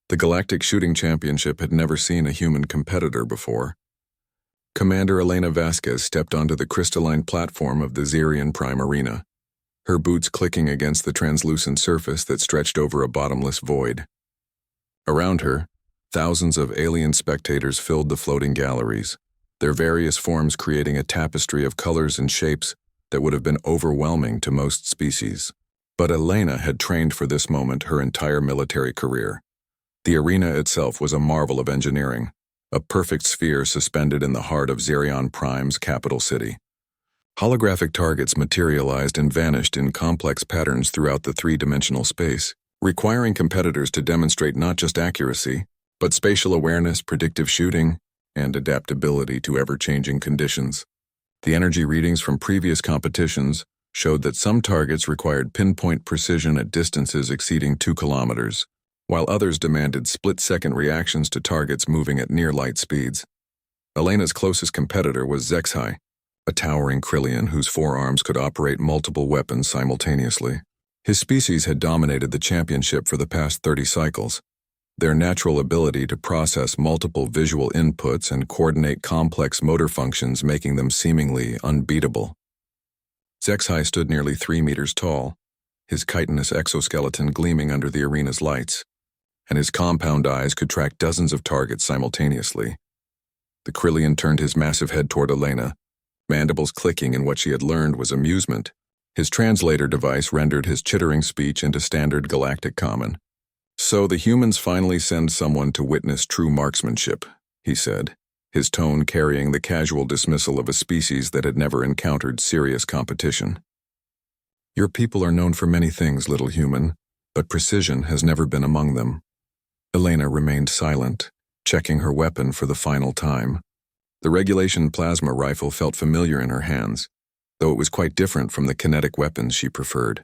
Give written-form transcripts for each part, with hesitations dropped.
The Galactic Shooting Championship had never seen a human competitor before. Commander Elena Vasquez stepped onto the crystalline platform of the Xerian Prime Arena, her boots clicking against the translucent surface that stretched over a bottomless void. Around her, thousands of alien spectators filled the floating galleries, their various forms creating a tapestry of colors and shapes that would have been overwhelming to most species. But Elena had trained for this moment her entire military career. The arena itself was a marvel of engineering, a perfect sphere suspended in the heart of Xerion Prime's capital city. Holographic targets materialized and vanished in complex patterns throughout the three-dimensional space, requiring competitors to demonstrate not just accuracy, but spatial awareness, predictive shooting, and adaptability to ever-changing conditions. The energy readings from previous competitions showed that some targets required pinpoint precision at distances exceeding 2 kilometers, while others demanded split-second reactions to targets moving at near-light speeds. Elena's closest competitor was HFY, a towering Krillian whose forearms could operate multiple weapons simultaneously. His species had dominated the championship for the past 30 cycles, their natural ability to process multiple visual inputs and coordinate complex motor functions making them seemingly unbeatable. HFY stood nearly 3 meters tall, his chitinous exoskeleton gleaming under the arena's lights, and his compound eyes could track dozens of targets simultaneously. The Krillian turned his massive head toward Elena, mandibles clicking in what she had learned was amusement. His translator device rendered his chittering speech into standard galactic common. "So the humans finally send someone to witness true marksmanship," he said, his tone carrying the casual dismissal of a species that had never encountered serious competition. "Your people are known for many things, little human, but precision has never been among them." Elena remained silent, checking her weapon for the final time. The regulation plasma rifle felt familiar in her hands, though it was quite different from the kinetic weapons she preferred.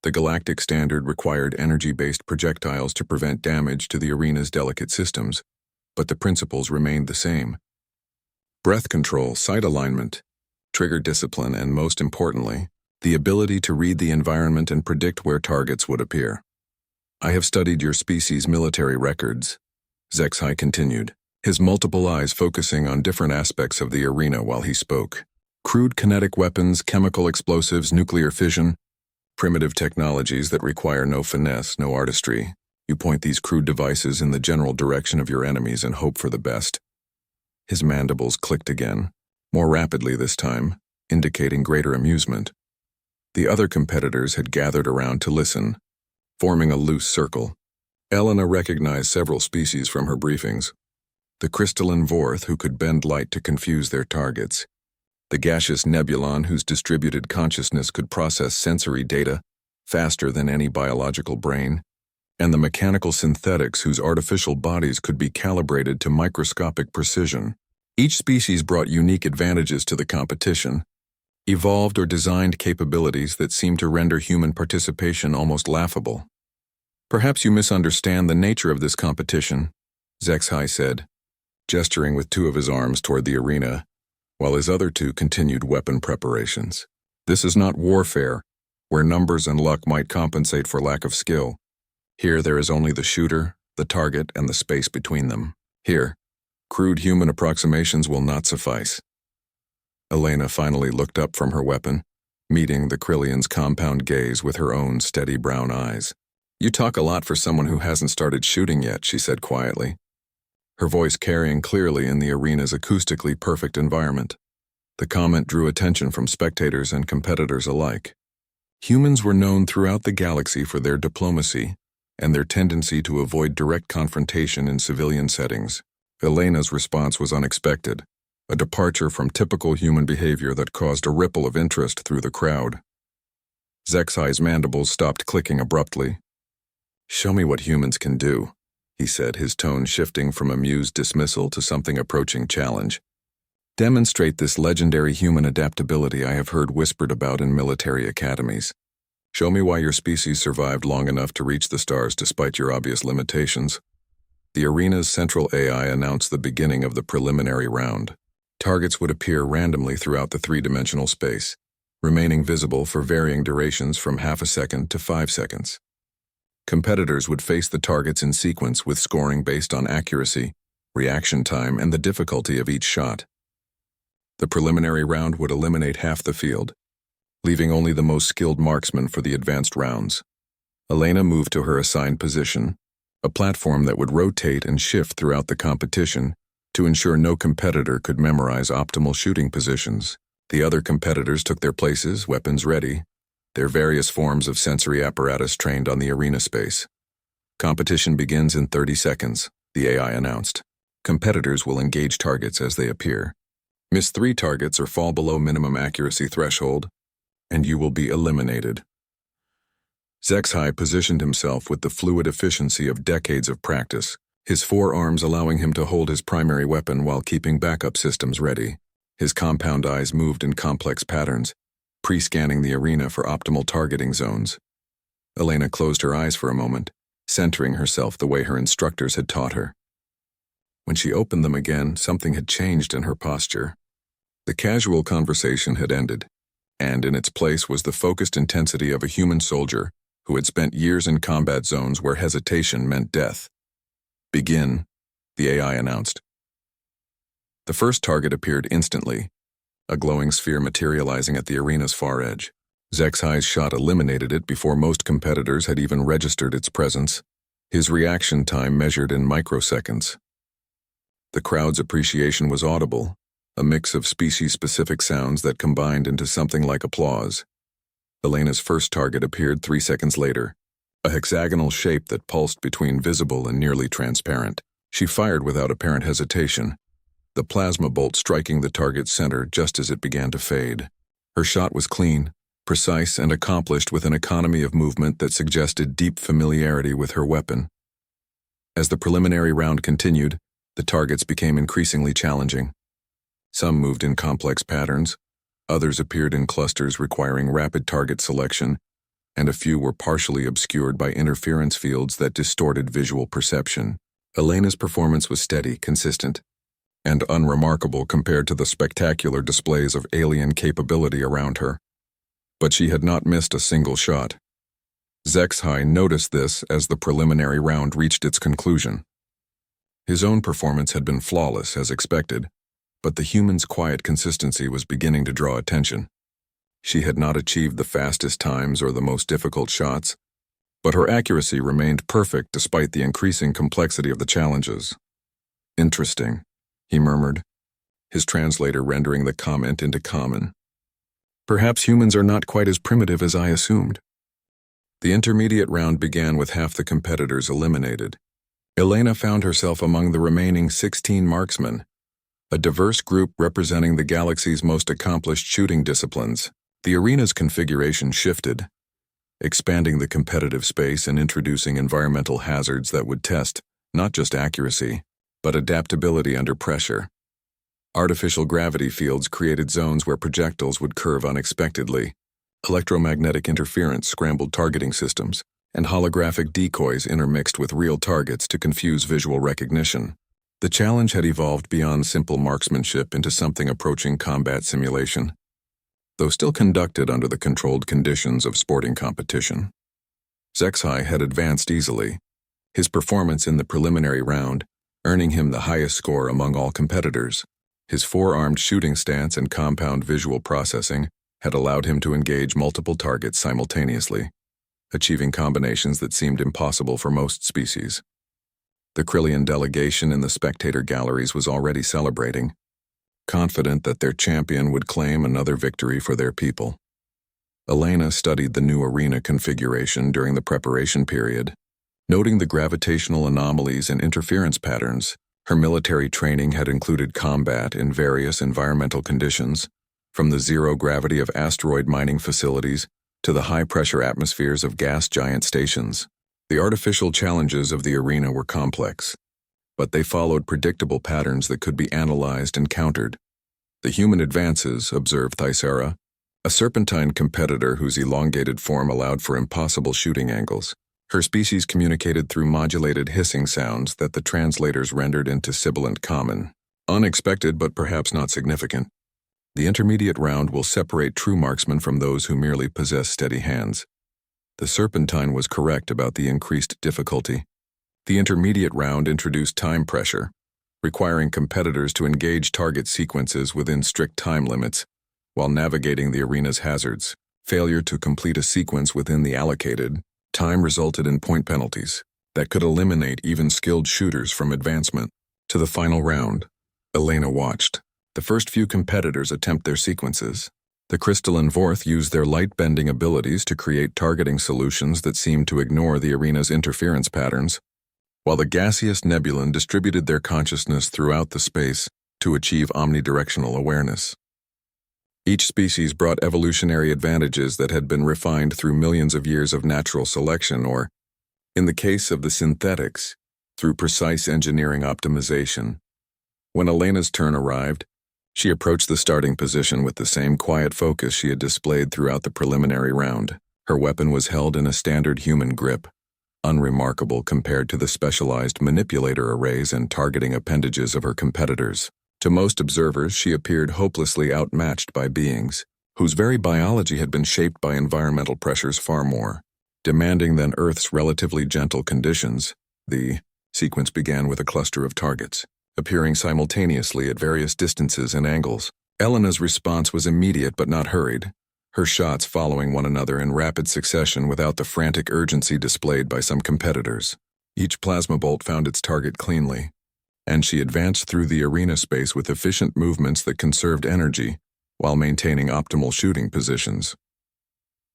The galactic standard required energy-based projectiles to prevent damage to the arena's delicate systems, but the principles remained the same. Breath control, sight alignment, trigger discipline, and most importantly, the ability to read the environment and predict where targets would appear. "I have studied your species' military records," HFY continued, his multiple eyes focusing on different aspects of the arena while he spoke. "Crude kinetic weapons, chemical explosives, nuclear fission, primitive technologies that require no finesse, no artistry. You point these crude devices in the general direction of your enemies and hope for the best." His mandibles clicked again, more rapidly this time, indicating greater amusement. The other competitors had gathered around to listen, forming a loose circle. Elena recognized several species from her briefings. The crystalline Vorth, who could bend light to confuse their targets. The gaseous Nebulon, whose distributed consciousness could process sensory data faster than any biological brain. And the mechanical synthetics whose artificial bodies could be calibrated to microscopic precision. Each species brought unique advantages to the competition, evolved or designed capabilities that seemed to render human participation almost laughable. "Perhaps you misunderstand the nature of this competition," HFY said, gesturing with 2 of his arms toward the arena, while his other 2 continued weapon preparations. "This is not warfare, where numbers and luck might compensate for lack of skill. Here there is only the shooter, the target, and the space between them. Here, crude human approximations will not suffice." Elena finally looked up from her weapon, meeting the Krillian's compound gaze with her own steady brown eyes. "You talk a lot for someone who hasn't started shooting yet," she said quietly, her voice carrying clearly in the arena's acoustically perfect environment. The comment drew attention from spectators and competitors alike. Humans were known throughout the galaxy for their diplomacy and their tendency to avoid direct confrontation in civilian settings. Elena's response was unexpected, a departure from typical human behavior that caused a ripple of interest through the crowd. HFY's mandibles stopped clicking abruptly. "Show me what humans can do," he said, his tone shifting from amused dismissal to something approaching challenge. "Demonstrate this legendary human adaptability I have heard whispered about in military academies. Show me why your species survived long enough to reach the stars despite your obvious limitations." The arena's central AI announced the beginning of the preliminary round. Targets would appear randomly throughout the three-dimensional space, remaining visible for varying durations from half a second to 5 seconds. Competitors would face the targets in sequence with scoring based on accuracy, reaction time, and the difficulty of each shot. The preliminary round would eliminate half the field, leaving only the most skilled marksmen for the advanced rounds. Elena moved to her assigned position, a platform that would rotate and shift throughout the competition to ensure no competitor could memorize optimal shooting positions. The other competitors took their places, weapons ready, their various forms of sensory apparatus trained on the arena space. Competition begins in 30 seconds, the AI announced. Competitors will engage targets as they appear. Miss 3 targets or fall below minimum accuracy threshold, and you will be eliminated. HFY positioned himself with the fluid efficiency of decades of practice, his forearms allowing him to hold his primary weapon while keeping backup systems ready. His compound eyes moved in complex patterns, pre-scanning the arena for optimal targeting zones. Elena closed her eyes for a moment, centering herself the way her instructors had taught her. When she opened them again, something had changed in her posture. The casual conversation had ended, and in its place was the focused intensity of a human soldier who had spent years in combat zones where hesitation meant death. Begin, the AI announced. The first target appeared instantly, a glowing sphere materializing at the arena's far edge. HFY's shot eliminated it before most competitors had even registered its presence, his reaction time measured in microseconds. The crowd's appreciation was audible, a mix of species-specific sounds that combined into something like applause. Elena's first target appeared 3 seconds later, a hexagonal shape that pulsed between visible and nearly transparent. She fired without apparent hesitation, the plasma bolt striking the target's center just as it began to fade. Her shot was clean, precise, and accomplished with an economy of movement that suggested deep familiarity with her weapon. As the preliminary round continued, the targets became increasingly challenging. Some moved in complex patterns, others appeared in clusters requiring rapid target selection, and a few were partially obscured by interference fields that distorted visual perception. Elena's performance was steady, consistent, and unremarkable compared to the spectacular displays of alien capability around her. But she had not missed a single shot. HFY noticed this as the preliminary round reached its conclusion. His own performance had been flawless, as expected, but the human's quiet consistency was beginning to draw attention. She had not achieved the fastest times or the most difficult shots, but her accuracy remained perfect despite the increasing complexity of the challenges. Interesting, he murmured, his translator rendering the comment into common. Perhaps humans are not quite as primitive as I assumed. The intermediate round began with half the competitors eliminated. Elena found herself among the remaining 16 marksmen, a diverse group representing the galaxy's most accomplished shooting disciplines. The arena's configuration shifted, expanding the competitive space and introducing environmental hazards that would test not just accuracy, but adaptability under pressure. Artificial gravity fields created zones where projectiles would curve unexpectedly. Electromagnetic interference scrambled targeting systems, and holographic decoys intermixed with real targets to confuse visual recognition. The challenge had evolved beyond simple marksmanship into something approaching combat simulation, though still conducted under the controlled conditions of sporting competition. HFY had advanced easily, his performance in the preliminary round earning him the highest score among all competitors. His four-armed shooting stance and compound visual processing had allowed him to engage multiple targets simultaneously, achieving combinations that seemed impossible for most species. The Krillian delegation in the spectator galleries was already celebrating, confident that their champion would claim another victory for their people. Elena studied the new arena configuration during the preparation period, noting the gravitational anomalies and interference patterns. Her military training had included combat in various environmental conditions, from the zero gravity of asteroid mining facilities to the high-pressure atmospheres of gas giant stations. The artificial challenges of the arena were complex, but they followed predictable patterns that could be analyzed and countered. The human advances, observed Thysera, a serpentine competitor whose elongated form allowed for impossible shooting angles. Her species communicated through modulated hissing sounds that the translators rendered into sibilant common. Unexpected but perhaps not significant. The intermediate round will separate true marksmen from those who merely possess steady hands. The Serpentine was correct about the increased difficulty. The intermediate round introduced time pressure, requiring competitors to engage target sequences within strict time limits while navigating the arena's hazards. Failure to complete a sequence within the allocated time resulted in point penalties that could eliminate even skilled shooters from advancement. To the final round, Elena watched the first few competitors attempt their sequences. The crystalline Vorth used their light-bending abilities to create targeting solutions that seemed to ignore the arena's interference patterns, while the gaseous Nebulan distributed their consciousness throughout the space to achieve omnidirectional awareness. Each species brought evolutionary advantages that had been refined through millions of years of natural selection or, in the case of the synthetics, through precise engineering optimization. When Elena's turn arrived, she approached the starting position with the same quiet focus she had displayed throughout the preliminary round. Her weapon was held in a standard human grip, unremarkable compared to the specialized manipulator arrays and targeting appendages of her competitors. To most observers, she appeared hopelessly outmatched by beings whose very biology had been shaped by environmental pressures far more demanding than Earth's relatively gentle conditions. The sequence began with a cluster of targets, appearing simultaneously at various distances and angles. Elena's response was immediate but not hurried, her shots following one another in rapid succession without the frantic urgency displayed by some competitors. Each plasma bolt found its target cleanly, and she advanced through the arena space with efficient movements that conserved energy while maintaining optimal shooting positions.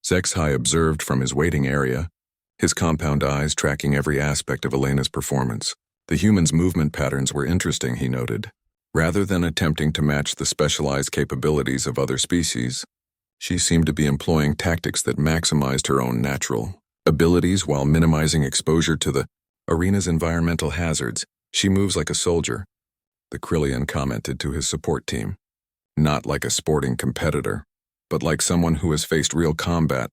HFY observed from his waiting area, his compound eyes tracking every aspect of Elena's performance. The human's movement patterns were interesting, he noted. Rather than attempting to match the specialized capabilities of other species, she seemed to be employing tactics that maximized her own natural abilities while minimizing exposure to the arena's environmental hazards. She moves like a soldier, the Krillian commented to his support team. Not like a sporting competitor, but like someone who has faced real combat.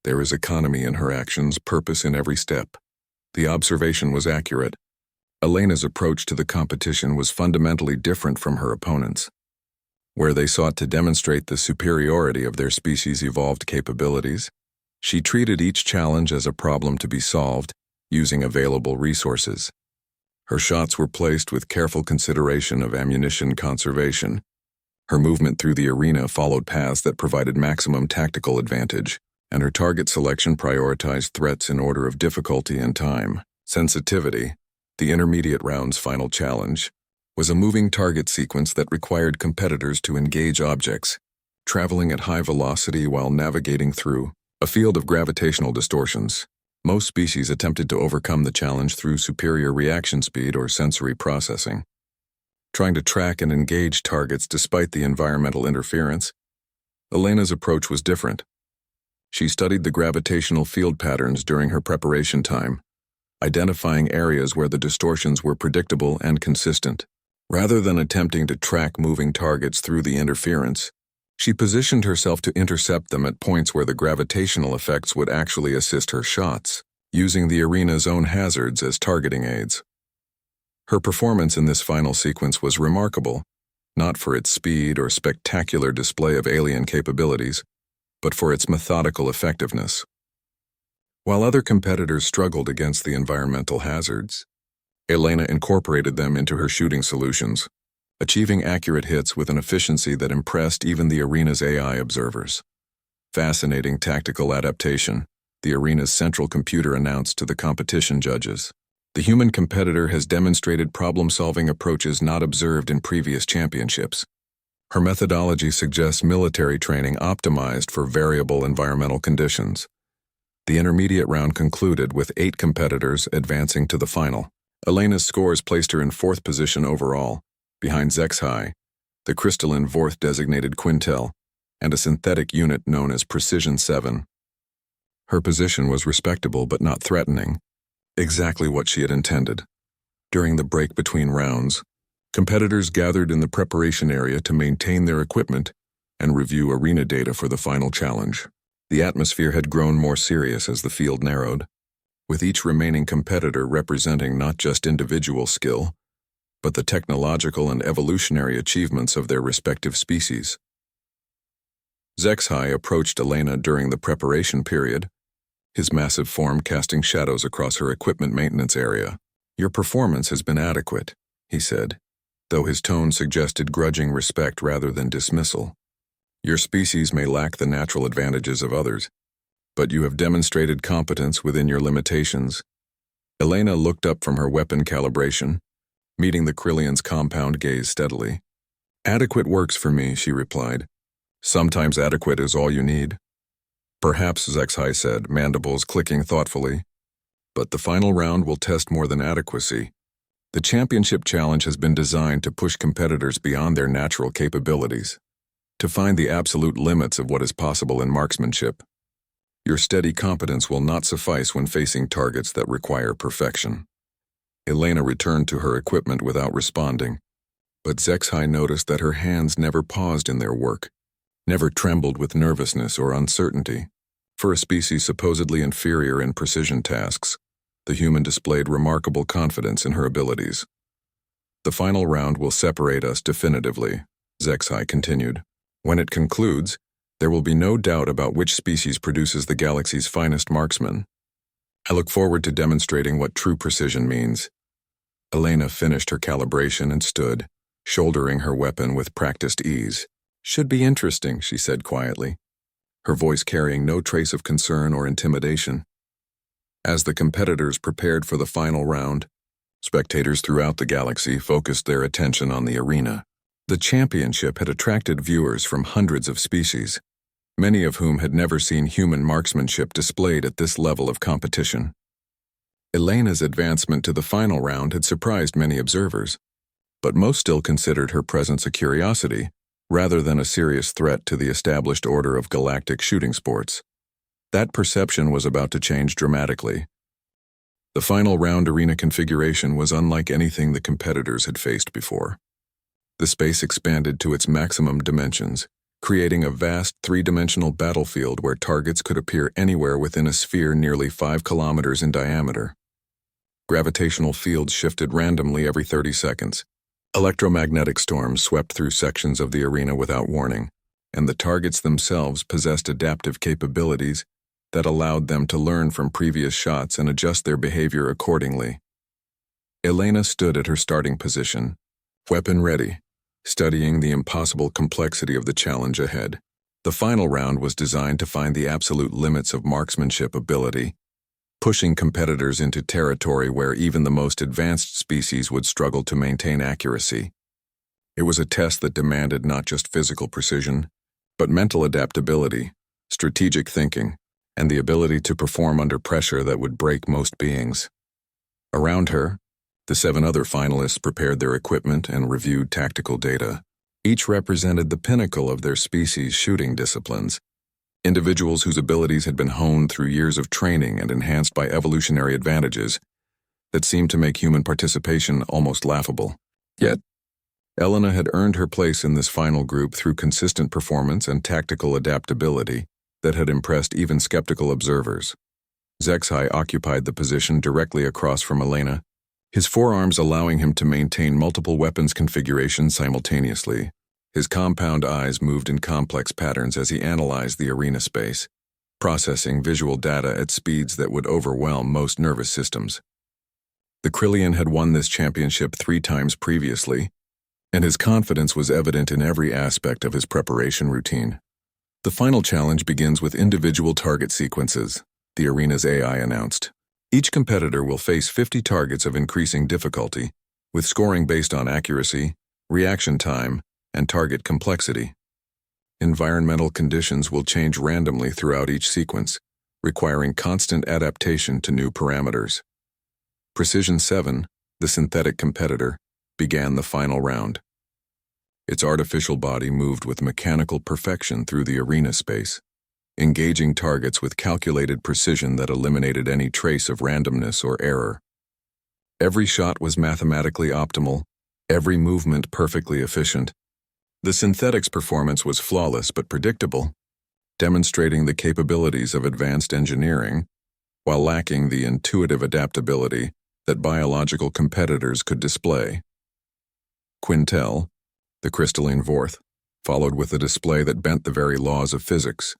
There is economy in her actions, purpose in every step. The observation was accurate. Elena's approach to the competition was fundamentally different from her opponents. Where they sought to demonstrate the superiority of their species' evolved capabilities, she treated each challenge as a problem to be solved, using available resources. Her shots were placed with careful consideration of ammunition conservation. Her movement through the arena followed paths that provided maximum tactical advantage, and her target selection prioritized threats in order of difficulty and time. Sensitivity, the intermediate round's final challenge, was a moving target sequence that required competitors to engage objects, traveling at high velocity while navigating through a field of gravitational distortions. Most species attempted to overcome the challenge through superior reaction speed or sensory processing. Trying to track and engage targets despite the environmental interference, Elena's approach was different. She studied the gravitational field patterns during her preparation time, identifying areas where the distortions were predictable and consistent. Rather than attempting to track moving targets through the interference, she positioned herself to intercept them at points where the gravitational effects would actually assist her shots, using the arena's own hazards as targeting aids. Her performance in this final sequence was remarkable, not for its speed or spectacular display of alien capabilities, but for its methodical effectiveness. While other competitors struggled against the environmental hazards, Elena incorporated them into her shooting solutions, achieving accurate hits with an efficiency that impressed even the arena's AI observers. Fascinating tactical adaptation, the arena's central computer announced to the competition judges. The human competitor has demonstrated problem-solving approaches not observed in previous championships. Her methodology suggests military training optimized for variable environmental conditions. The intermediate round concluded with 8 competitors advancing to the final. Elena's scores placed her in 4th position overall, behind HFY, the crystalline Vorth designated Quintel, and a synthetic unit known as Precision 7. Her position was respectable but not threatening, exactly what she had intended. During the break between rounds, competitors gathered in the preparation area to maintain their equipment and review arena data for the final challenge. The atmosphere had grown more serious as the field narrowed, with each remaining competitor representing not just individual skill, but the technological and evolutionary achievements of their respective species. HFY approached Elena during the preparation period, his massive form casting shadows across her equipment maintenance area. "Your performance has been adequate," he said, though his tone suggested grudging respect rather than dismissal. "Your species may lack the natural advantages of others, but you have demonstrated competence within your limitations." Elena looked up from her weapon calibration, meeting the Krillian's compound gaze steadily. "Adequate works for me," she replied. "Sometimes adequate is all you need." "Perhaps," HFY said, mandibles clicking thoughtfully. "But the final round will test more than adequacy. The championship challenge has been designed to push competitors beyond their natural capabilities, to find the absolute limits of what is possible in marksmanship. Your steady competence will not suffice when facing targets that require perfection." Elena returned to her equipment without responding, but HFY noticed that her hands never paused in their work, never trembled with nervousness or uncertainty. For a species supposedly inferior in precision tasks, the human displayed remarkable confidence in her abilities. "The final round will separate us definitively," HFY continued. "When it concludes, there will be no doubt about which species produces the galaxy's finest marksmen. I look forward to demonstrating what true precision means." Elena finished her calibration and stood, shouldering her weapon with practiced ease. "Should be interesting," she said quietly, her voice carrying no trace of concern or intimidation. As the competitors prepared for the final round, spectators throughout the galaxy focused their attention on the arena. The championship had attracted viewers from hundreds of species, many of whom had never seen human marksmanship displayed at this level of competition. Elena's advancement to the final round had surprised many observers, but most still considered her presence a curiosity, rather than a serious threat to the established order of galactic shooting sports. That perception was about to change dramatically. The final round arena configuration was unlike anything the competitors had faced before. The space expanded to its maximum dimensions, creating a vast three-dimensional battlefield where targets could appear anywhere within a sphere nearly 5 kilometers in diameter. Gravitational fields shifted randomly every 30 seconds. Electromagnetic storms swept through sections of the arena without warning, and the targets themselves possessed adaptive capabilities that allowed them to learn from previous shots and adjust their behavior accordingly. Elena stood at her starting position, weapon ready, studying the impossible complexity of the challenge ahead. The final round was designed to find the absolute limits of marksmanship ability, pushing competitors into territory where even the most advanced species would struggle to maintain accuracy. It was a test that demanded not just physical precision, but mental adaptability, strategic thinking, and the ability to perform under pressure that would break most beings. Around her, the 7 other finalists prepared their equipment and reviewed tactical data. Each represented the pinnacle of their species' shooting disciplines, individuals whose abilities had been honed through years of training and enhanced by evolutionary advantages that seemed to make human participation almost laughable. Yet, Elena had earned her place in this final group through consistent performance and tactical adaptability that had impressed even skeptical observers. HFY occupied the position directly across from Elena, his forearms allowing him to maintain multiple weapons configurations simultaneously. His compound eyes moved in complex patterns as he analyzed the arena space, processing visual data at speeds that would overwhelm most nervous systems. The Krillian had won this championship 3 times previously, and his confidence was evident in every aspect of his preparation routine. "The final challenge begins with individual target sequences," the arena's AI announced. "Each competitor will face 50 targets of increasing difficulty, with scoring based on accuracy, reaction time, and target complexity. Environmental conditions will change randomly throughout each sequence, requiring constant adaptation to new parameters." Precision 7, the synthetic competitor, began the final round. Its artificial body moved with mechanical perfection through the arena space, engaging targets with calculated precision that eliminated any trace of randomness or error. Every shot was mathematically optimal, every movement perfectly efficient. The synthetic's performance was flawless but predictable, demonstrating the capabilities of advanced engineering, while lacking the intuitive adaptability that biological competitors could display. Quintel, the crystalline Vorth, followed with a display that bent the very laws of physics,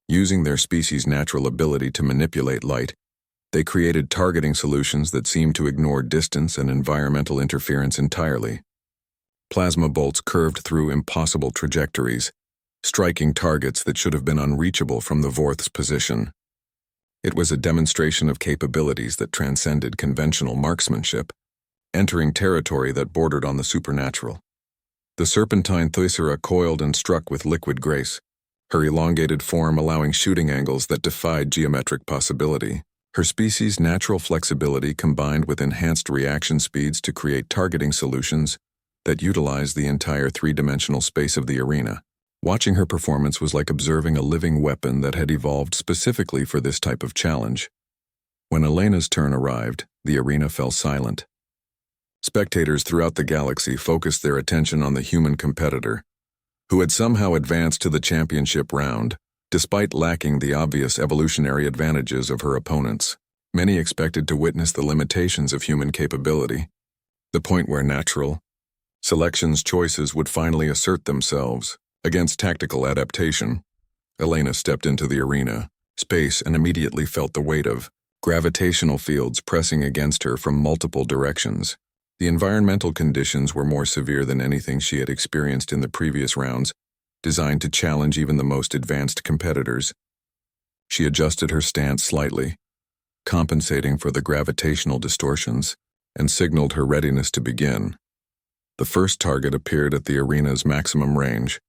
Using their species' natural ability to manipulate light, they created targeting solutions that seemed to ignore distance and environmental interference entirely. Plasma bolts curved through impossible trajectories, striking targets that should have been unreachable from the Vorth's position. It was a demonstration of capabilities that transcended conventional marksmanship, entering territory that bordered on the supernatural. The serpentine Thysera coiled and struck with liquid grace, her elongated form allowing shooting angles that defied geometric possibility. Her species' natural flexibility combined with enhanced reaction speeds to create targeting solutions that utilized the entire three-dimensional space of the arena. Watching her performance was like observing a living weapon that had evolved specifically for this type of challenge. When Elena's turn arrived, the arena fell silent. Spectators throughout the galaxy focused their attention on the human competitor, who had somehow advanced to the championship round, despite lacking the obvious evolutionary advantages of her opponents. Many expected to witness the limitations of human capability, the point where natural selection's choices would finally assert themselves against tactical adaptation. Elena stepped into the arena, space, and immediately felt the weight of gravitational fields pressing against her from multiple directions. The environmental conditions were more severe than anything she had experienced in the previous rounds, designed to challenge even the most advanced competitors. She adjusted her stance slightly, compensating for the gravitational distortions, and signaled her readiness to begin. The first target appeared at the arena's maximum range,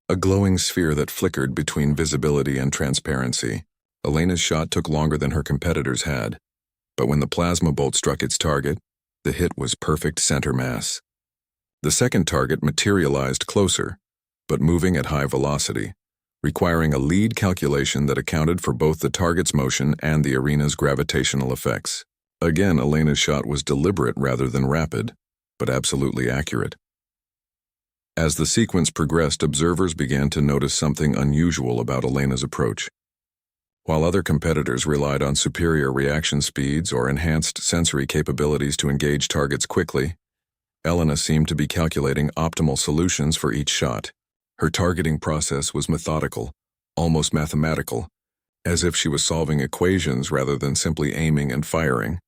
a glowing sphere that flickered between visibility and transparency. Elena's shot took longer than her competitors had, but when the plasma bolt struck its target, the hit was perfect center mass. The second target materialized closer, but moving at high velocity, requiring a lead calculation that accounted for both the target's motion and the arena's gravitational effects. Again, Elena's shot was deliberate rather than rapid, but absolutely accurate. As the sequence progressed, observers began to notice something unusual about Elena's approach. While other competitors relied on superior reaction speeds or enhanced sensory capabilities to engage targets quickly, Elena seemed to be calculating optimal solutions for each shot. Her targeting process was methodical, almost mathematical, as if she was solving equations rather than simply aiming and firing.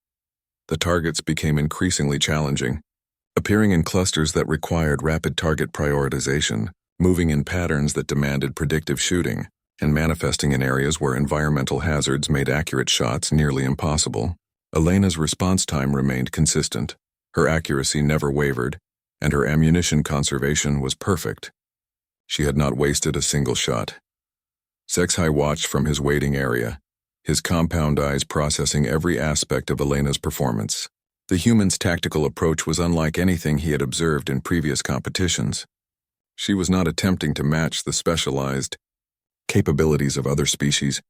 The targets became increasingly challenging, appearing in clusters that required rapid target prioritization, moving in patterns that demanded predictive shooting, and manifesting in areas where environmental hazards made accurate shots nearly impossible. Elena's response time remained consistent, her accuracy never wavered, and her ammunition conservation was perfect. She had not wasted a single shot. HFY watched from his waiting area, his compound eyes processing every aspect of Elena's performance. The human's tactical approach was unlike anything he had observed in previous competitions. She was not attempting to match the specialized capabilities of other species,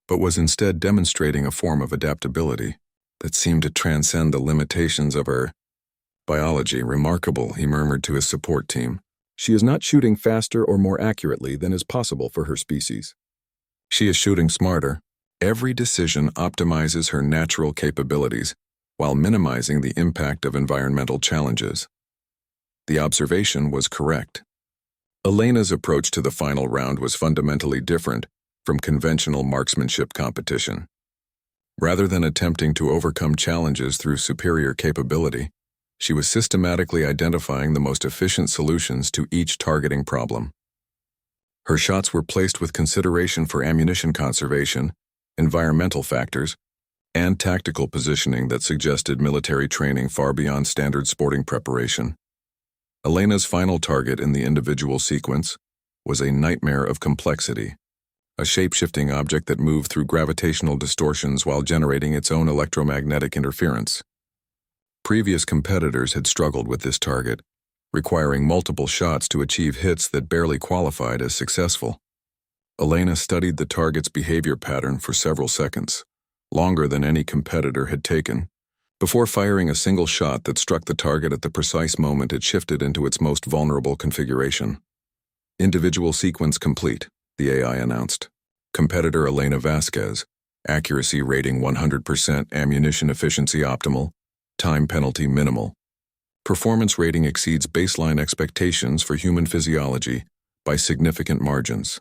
but was instead demonstrating a form of adaptability that seemed to transcend the limitations of her biology. Remarkable, he murmured to his support team. She is not shooting faster or more accurately than is possible for her species. She is shooting smarter. Every decision optimizes her natural capabilities while minimizing the impact of environmental challenges. The observation was correct. Elena's approach to the final round was fundamentally different from conventional marksmanship competition. Rather than attempting to overcome challenges through superior capability, she was systematically identifying the most efficient solutions to each targeting problem. Her shots were placed with consideration for ammunition conservation, environmental factors, and tactical positioning that suggested military training far beyond standard sporting preparation. Elena's final target in the individual sequence was a nightmare of complexity, a shape-shifting object that moved through gravitational distortions while generating its own electromagnetic interference. Previous competitors had struggled with this target, requiring multiple shots to achieve hits that barely qualified as successful. Elena studied the target's behavior pattern for several seconds, longer than any competitor had taken, before firing a single shot that struck the target at the precise moment it shifted into its most vulnerable configuration. Individual sequence complete, the AI announced. Competitor Elena Vasquez, accuracy rating 100%, ammunition efficiency optimal, time penalty minimal. Performance rating exceeds baseline expectations for human physiology by significant margins.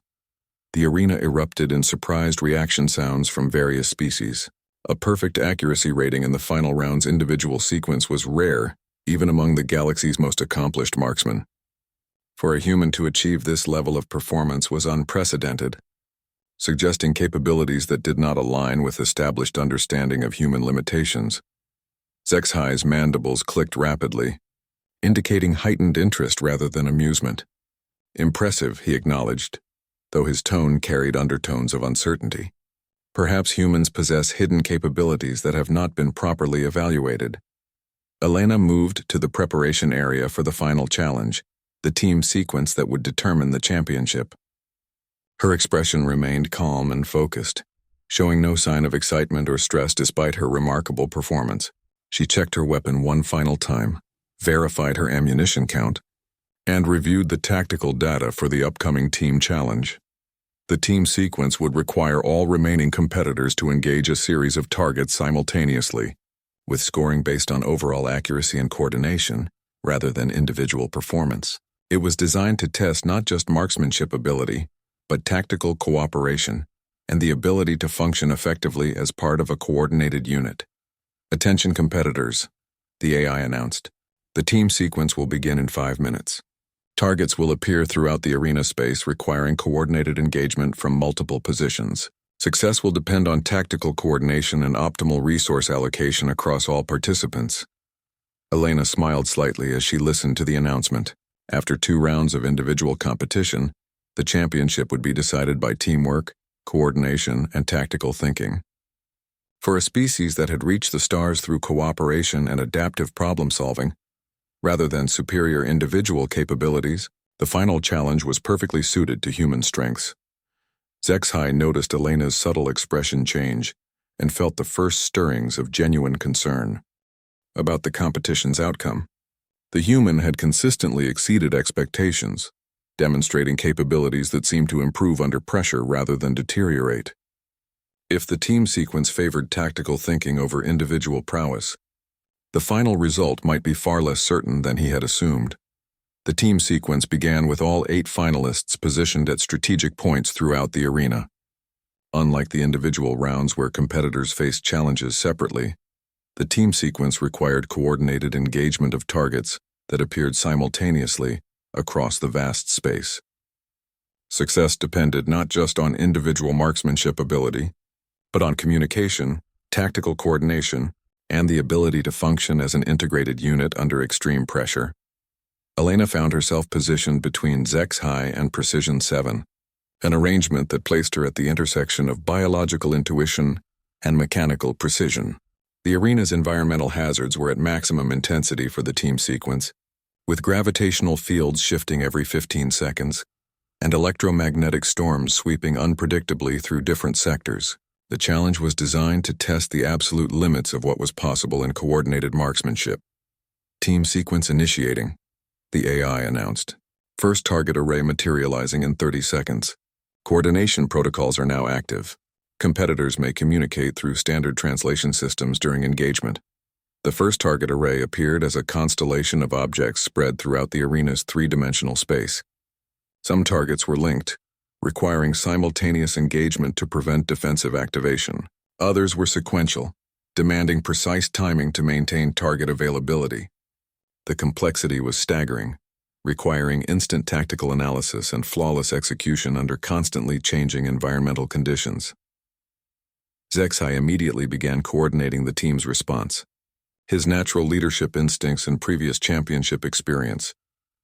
The arena erupted in surprised reaction sounds from various species. A perfect accuracy rating in the final round's individual sequence was rare, even among the galaxy's most accomplished marksmen. For a human to achieve this level of performance was unprecedented, suggesting capabilities that did not align with established understanding of human limitations. HFY's mandibles clicked rapidly, indicating heightened interest rather than amusement. Impressive, he acknowledged, though his tone carried undertones of uncertainty. Perhaps humans possess hidden capabilities that have not been properly evaluated. Elena moved to the preparation area for the final challenge, the team sequence that would determine the championship. Her expression remained calm and focused, showing no sign of excitement or stress despite her remarkable performance. She checked her weapon one final time, verified her ammunition count, and reviewed the tactical data for the upcoming team challenge. The team sequence would require all remaining competitors to engage a series of targets simultaneously, with scoring based on overall accuracy and coordination, rather than individual performance. It was designed to test not just marksmanship ability, but tactical cooperation and the ability to function effectively as part of a coordinated unit. "Attention competitors," the AI announced. "The team sequence will begin in 5 minutes. Targets will appear throughout the arena space, requiring coordinated engagement from multiple positions. Success will depend on tactical coordination and optimal resource allocation across all participants." Elena smiled slightly as she listened to the announcement. After 2 rounds of individual competition, the championship would be decided by teamwork, coordination, and tactical thinking. For a species that had reached the stars through cooperation and adaptive problem-solving, rather than superior individual capabilities, the final challenge was perfectly suited to human strengths. HFY noticed Elena's subtle expression change and felt the first stirrings of genuine concern about the competition's outcome. The human had consistently exceeded expectations, demonstrating capabilities that seemed to improve under pressure rather than deteriorate. If the team sequence favored tactical thinking over individual prowess, the final result might be far less certain than he had assumed. The team sequence began with all 8 finalists positioned at strategic points throughout the arena. Unlike the individual rounds where competitors faced challenges separately, the team sequence required coordinated engagement of targets that appeared simultaneously across the vast space. Success depended not just on individual marksmanship ability, but on communication, tactical coordination, and the ability to function as an integrated unit under extreme pressure. Elena found herself positioned between HFY and Precision 7, an arrangement that placed her at the intersection of biological intuition and mechanical precision. The arena's environmental hazards were at maximum intensity for the team sequence, with gravitational fields shifting every 15 seconds and electromagnetic storms sweeping unpredictably through different sectors. The challenge was designed to test the absolute limits of what was possible in coordinated marksmanship. "Team sequence initiating," the AI announced. "First target array materializing in 30 seconds. Coordination protocols are now active. Competitors may communicate through standard translation systems during engagement." The first target array appeared as a constellation of objects spread throughout the arena's 3-dimensional space. Some targets were linked, requiring simultaneous engagement to prevent defensive activation. Others were sequential, demanding precise timing to maintain target availability. The complexity was staggering, requiring instant tactical analysis and flawless execution under constantly changing environmental conditions. HFY immediately began coordinating the team's response, his natural leadership instincts and previous championship experience,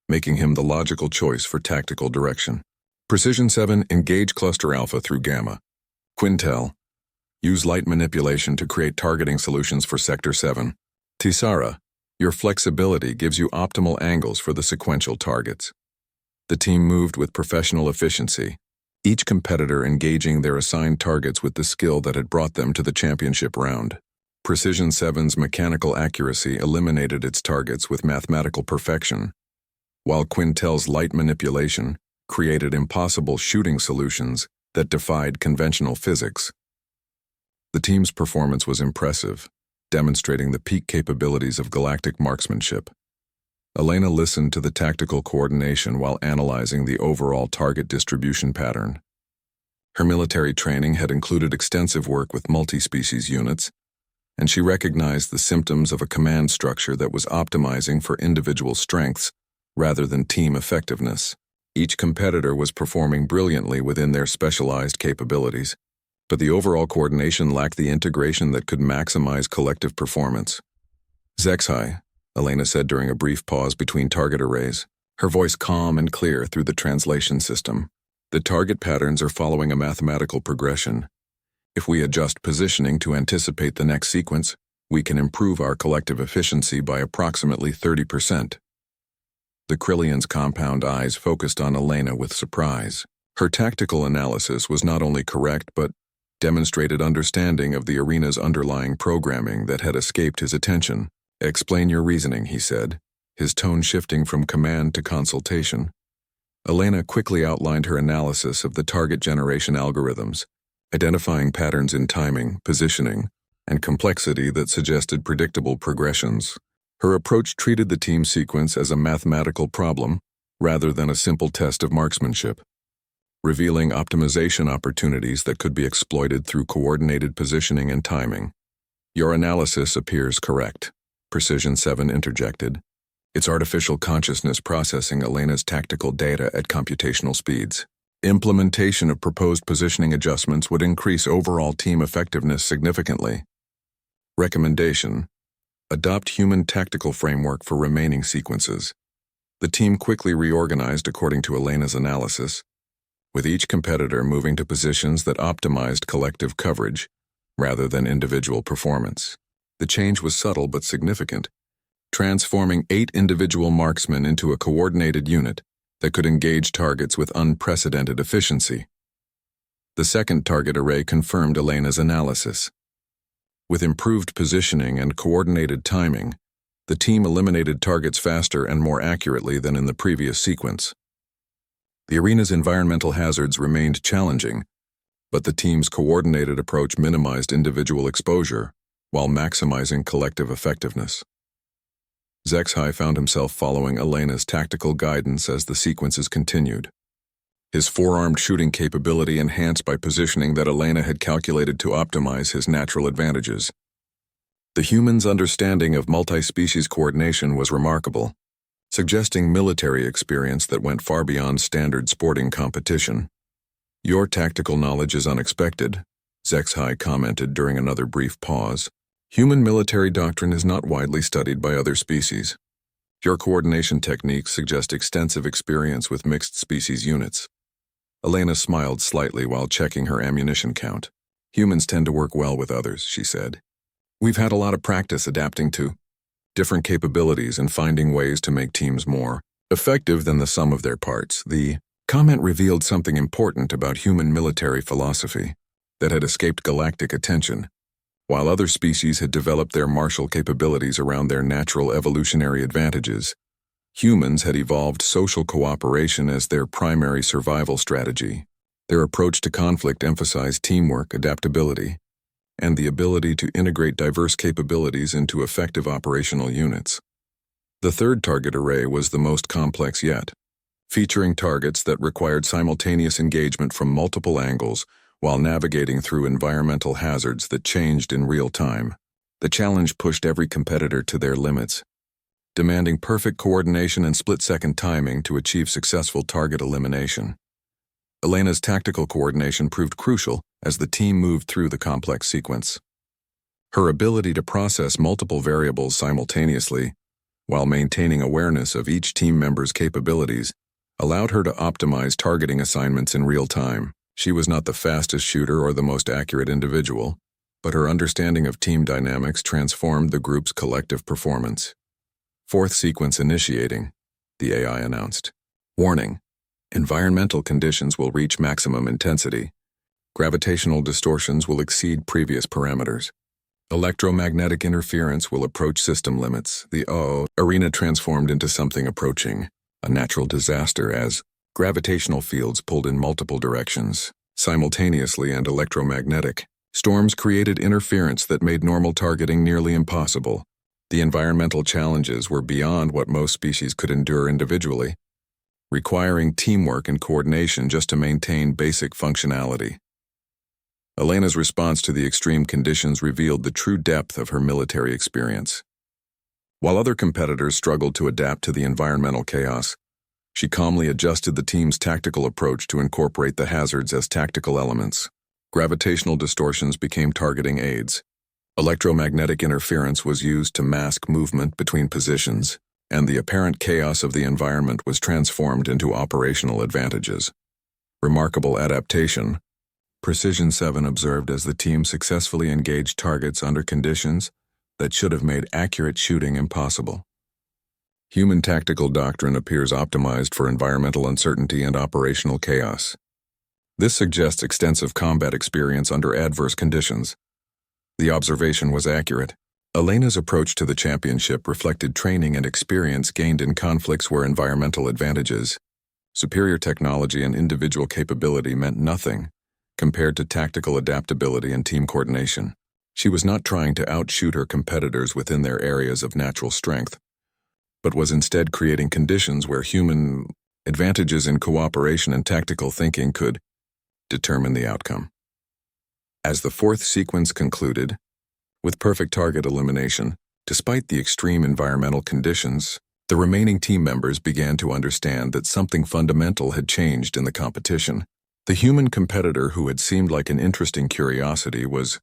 making him the logical choice for tactical direction. "Precision 7, engage Cluster Alpha through Gamma. Quintel, use light manipulation to create targeting solutions for Sector 7. Tisara, your flexibility gives you optimal angles for the sequential targets." The team moved with professional efficiency, each competitor engaging their assigned targets with the skill that had brought them to the championship round. Precision 7's mechanical accuracy eliminated its targets with mathematical perfection, while Quintel's light manipulation created impossible shooting solutions that defied conventional physics. The team's performance was impressive, demonstrating the peak capabilities of galactic marksmanship. Elena listened to the tactical coordination while analyzing the overall target distribution pattern. Her military training had included extensive work with multi-species units, and she recognized the symptoms of a command structure that was optimizing for individual strengths rather than team effectiveness. Each competitor was performing brilliantly within their specialized capabilities, but the overall coordination lacked the integration that could maximize collective performance. HFY, Elena said during a brief pause between target arrays, her voice calm and clear through the translation system. The target patterns are following a mathematical progression. If we adjust positioning to anticipate the next sequence, we can improve our collective efficiency by approximately 30%. The Krillion's compound eyes focused on Elena with surprise. Her tactical analysis was not only correct but demonstrated understanding of the arena's underlying programming that had escaped his attention. "Explain your reasoning," he said, his tone shifting from command to consultation. Elena quickly outlined her analysis of the target generation algorithms, identifying patterns in timing, positioning, and complexity that suggested predictable progressions. Her approach treated the team sequence as a mathematical problem rather than a simple test of marksmanship, revealing optimization opportunities that could be exploited through coordinated positioning and timing. "Your analysis appears correct," Precision 7 interjected, its artificial consciousness processing Elena's tactical data at computational speeds. Implementation of proposed positioning adjustments would increase overall team effectiveness significantly. Recommendation: adopt human tactical framework for remaining sequences. The team quickly reorganized according to Elena's analysis, with each competitor moving to positions that optimized collective coverage rather than individual performance. The change was subtle but significant, transforming 8 individual marksmen into a coordinated unit that could engage targets with unprecedented efficiency. The second target array confirmed Elena's analysis. With improved positioning and coordinated timing, the team eliminated targets faster and more accurately than in the previous sequence. The arena's environmental hazards remained challenging, but the team's coordinated approach minimized individual exposure while maximizing collective effectiveness. HFY found himself following Elena's tactical guidance as the sequences continued, his forearmed shooting capability enhanced by positioning that Elena had calculated to optimize his natural advantages. The human's understanding of multi-species coordination was remarkable, suggesting military experience that went far beyond standard sporting competition. "Your tactical knowledge is unexpected," HFY commented during another brief pause. "Human military doctrine is not widely studied by other species. Your coordination techniques suggest extensive experience with mixed species units." Elena smiled slightly while checking her ammunition count. "Humans tend to work well with others," she said. "We've had a lot of practice adapting to different capabilities and finding ways to make teams more effective than the sum of their parts." The comment revealed something important about human military philosophy that had escaped galactic attention. While other species had developed their martial capabilities around their natural evolutionary advantages, humans had evolved social cooperation as their primary survival strategy. Their approach to conflict emphasized teamwork, adaptability, and the ability to integrate diverse capabilities into effective operational units. The third target array was the most complex yet, featuring targets that required simultaneous engagement from multiple angles while navigating through environmental hazards that changed in real time. The challenge pushed every competitor to their limits, demanding perfect coordination and split-second timing to achieve successful target elimination. Elena's tactical coordination proved crucial as the team moved through the complex sequence. Her ability to process multiple variables simultaneously, while maintaining awareness of each team member's capabilities, allowed her to optimize targeting assignments in real time. She was not the fastest shooter or the most accurate individual, but her understanding of team dynamics transformed the group's collective performance. "Fourth sequence initiating," the AI announced. "Warning: environmental conditions will reach maximum intensity. Gravitational distortions will exceed previous parameters. Electromagnetic interference will approach system limits." The arena transformed into something approaching a natural disaster as gravitational fields pulled in multiple directions, simultaneously and electromagnetic. Storms created interference that made normal targeting nearly impossible. The environmental challenges were beyond what most species could endure individually, requiring teamwork and coordination just to maintain basic functionality. Elena's response to the extreme conditions revealed the true depth of her military experience. While other competitors struggled to adapt to the environmental chaos, she calmly adjusted the team's tactical approach to incorporate the hazards as tactical elements. Gravitational distortions became targeting aids. Electromagnetic interference was used to mask movement between positions, and the apparent chaos of the environment was transformed into operational advantages. Remarkable adaptation, Precision 7 observed as the team successfully engaged targets under conditions that should have made accurate shooting impossible. Human tactical doctrine appears optimized for environmental uncertainty and operational chaos. This suggests extensive combat experience under adverse conditions. The observation was accurate. Elena's approach to the championship reflected training and experience gained in conflicts where environmental advantages, superior technology, and individual capability meant nothing compared to tactical adaptability and team coordination. She was not trying to outshoot her competitors within their areas of natural strength, but was instead creating conditions where human advantages in cooperation and tactical thinking could determine the outcome. As the fourth sequence concluded, with perfect target elimination, despite the extreme environmental conditions, the remaining team members began to understand that something fundamental had changed in the competition. The human competitor who had seemed like an interesting curiosity was